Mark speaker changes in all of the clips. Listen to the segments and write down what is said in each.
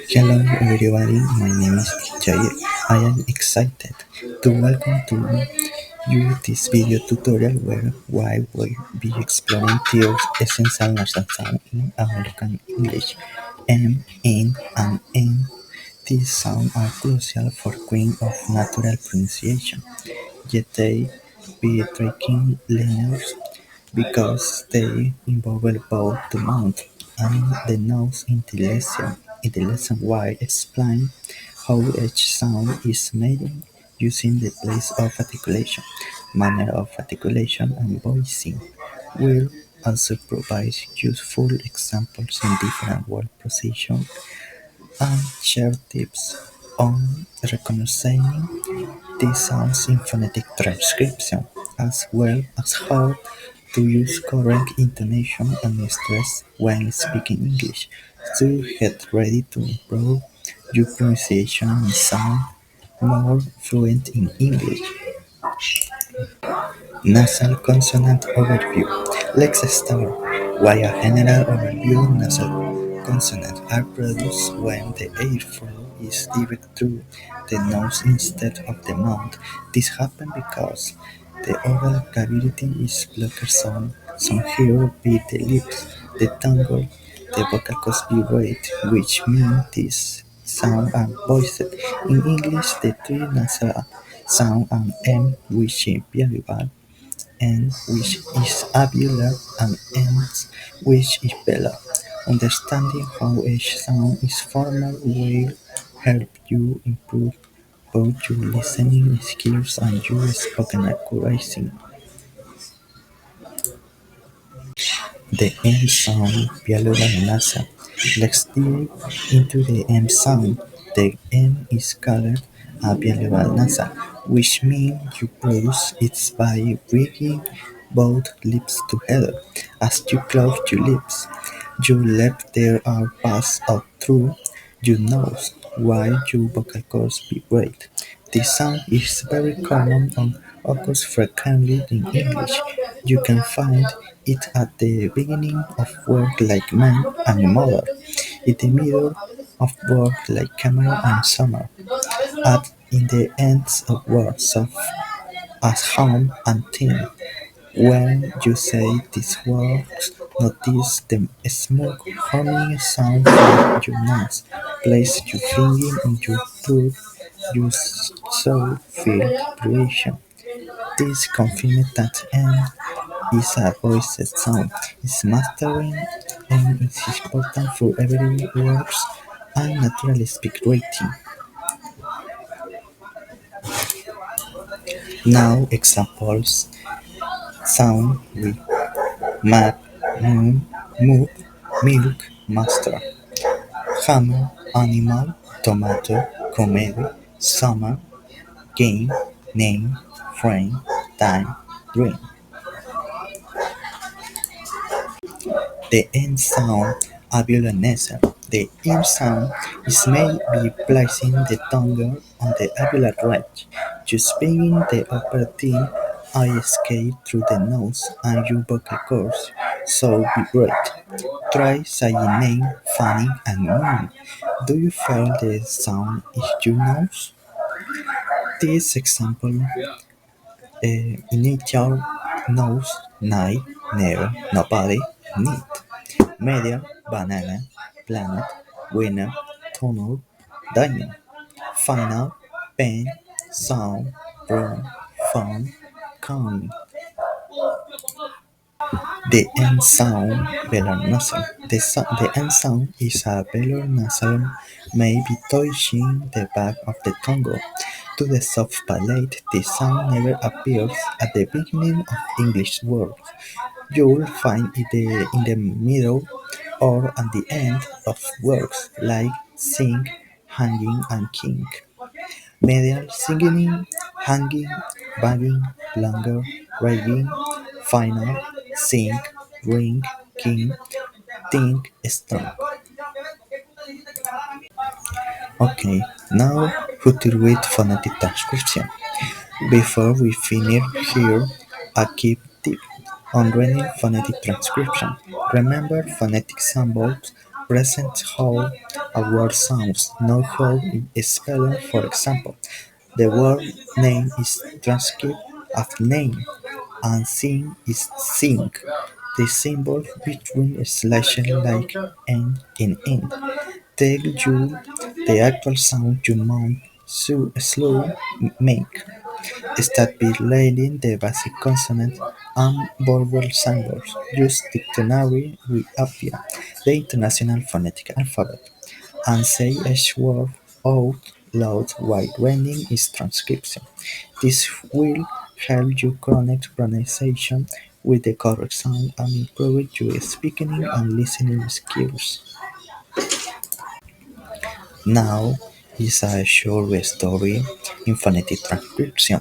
Speaker 1: Hello everybody, my name is Hecho. I am excited to welcome to you this video tutorial where I will be exploring theories essential nasal sound in American English. M, in, and N. These sounds are crucial for queen of natural pronunciation, yet they be tricking learners because they involve both the mouth and the nose in the lesson. In the lesson, while explain how each sound is made using the place of articulation, manner of articulation, and voicing. Will also provide useful examples in different word positions and share tips on recognizing these sounds in phonetic transcription, as well as how to use correct intonation and stress when speaking English to get ready to improve your pronunciation and sound more fluent in English. Nasal consonant overview. Let's start. Why a general overview. Nasal consonants are produced when the airflow is direct through the nose instead of the mouth. This happens because the oral cavity is blocked. Some here be the lips, the tongue, the vocal cords vibrate, which means these sound are voiced. In English, the three nasal sound and M, which is bilabial, N, which is alveolar, and N, which is velar. Understanding how each sound is formed will help you improve both your listening skills and your spoken accuracy. The M sound, bilateral nasal. Let's dive into the M sound. The M is called a bilateral nasal, which means you produce it by bringing both lips together. As you close your lips, your left ear are passed out through your nose while your vocal cords vibrate. This sound is very common and occurs frequently in English. You can find it at the beginning of words like man and mother, in the middle of words like camera and summer, and in the ends of words as home and team. When you say these words, notice the smooth humming sound from your nose. Place your finger on your throat. You so feel vibration. This confirms that N is a voiced sound. Its mastering N is important for every words and natural speak rating. Now examples sound with map, moon, move, milk, master, hammer, animal, tomato, comedy, summer, game, name, frame, time, dream. The N sound alveolar nasal. The M sound is made by placing the tongue on the alveolar ridge. Just bringing the upper teeth I escape through the nose and your vocal cords so vibrate. Try saying name, funny, and moon. Do you feel the sound in your nose? This example initial nose, night, never, nobody, need. Media, banana, planet, winner, tunnel, diamond. Final, pen, sound, broom, phone, coin. The end sound, velar nasal. The end sound is a velar nasal made by touching the back of the tongue to the soft palate. The sound never appears at the beginning of English words. You'll find it in the middle or at the end of words like sing, hanging, and king. Medial singing, hanging, banging, longer, raving, final, sing, ring, king, think, strong. Okay, now how to read phonetic transcription. Before we finish here, a key tip on reading phonetic transcription. Remember phonetic symbols present whole a word sounds, not how it's spelled. For example, the word name is transcript of name, and sing is sing. The symbol between slashes like n and n tell you the actual sound you want to slow make. Start by learning the basic consonant and vowel symbols. Use dictionary will appear the International Phonetic Alphabet and say each word out loud while reading its transcription. This will help you connect pronunciation with the correct sound and improve your speaking and listening skills. Now is a short story in phonetic transcription.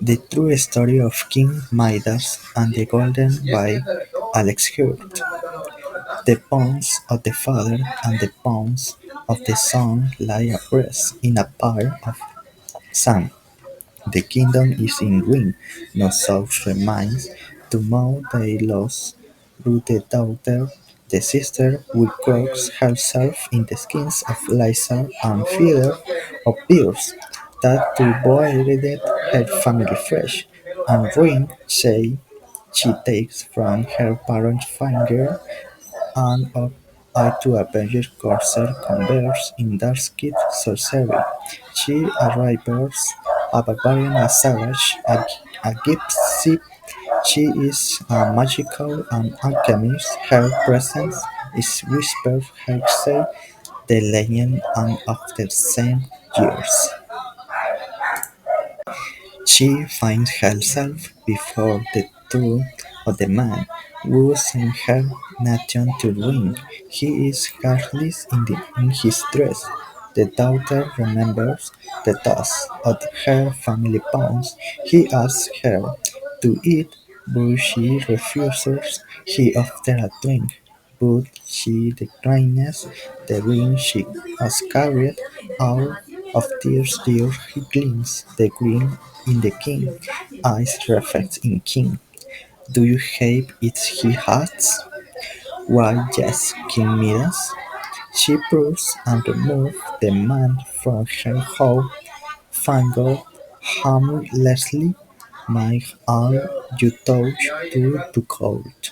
Speaker 1: The True Story of King Midas and the Golden by Alex Hurt. The bones of the father and the bones of the son lie abreast in a pile of sand. The kingdom is in ruin, no source remains to mourn their loss. Through the daughter, the sister will clothe herself in the skins of lizard and feather of bears, that to avoid her family fresh, and ruin she takes from her parents' finger and of I to avenge Corsair converts in Darkskid sorcery. She arrives a barbarian, a savage, a gypsy. She is a magical and alchemist. Her presence is whispered hearsay, the legend and of the same years. She finds herself before the tomb of the man who sent her nation to ruin. He is careless in his dress. The daughter remembers the dust of her family bones. He asks her to eat, but she refuses. He offers a drink, but she declines. The ring she has carried out of tears there he gleams. The green in the king eyes reflects in king. Do you hate it he has? Why yes, King Midas. She proves and removes the man from her home, fangled harmlessly, make all you touch to cold.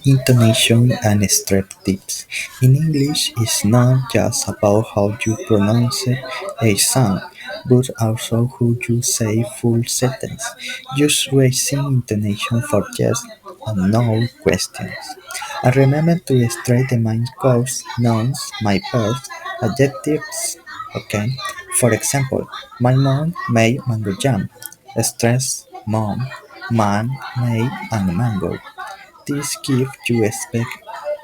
Speaker 1: Intonation and strep tips. In English, it's not just about how you pronounce a sound, but also how you say full sentence. Use raising intonation for yes and no questions. And remember to straight the main course, nouns, my verbs, adjectives. Okay. For example, my mom made mango jam. Stress mom, man, made and mango. This gives you speak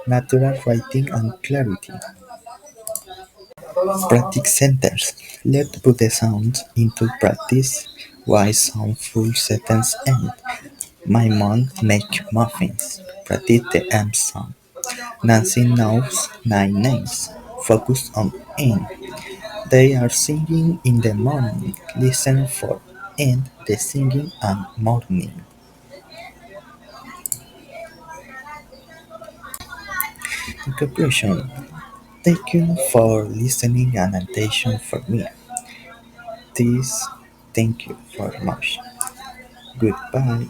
Speaker 1: natural writing and clarity. Practice sentence. Let's put the sounds into practice. Why sound full sentence end? My mom make muffins. Practice the M sound. Nancy knows 9 names. Focus on N. They are singing in the morning. Listen for N, the singing and morning. In conclusion, thank you for listening and attention for me. This thank you very much. Goodbye.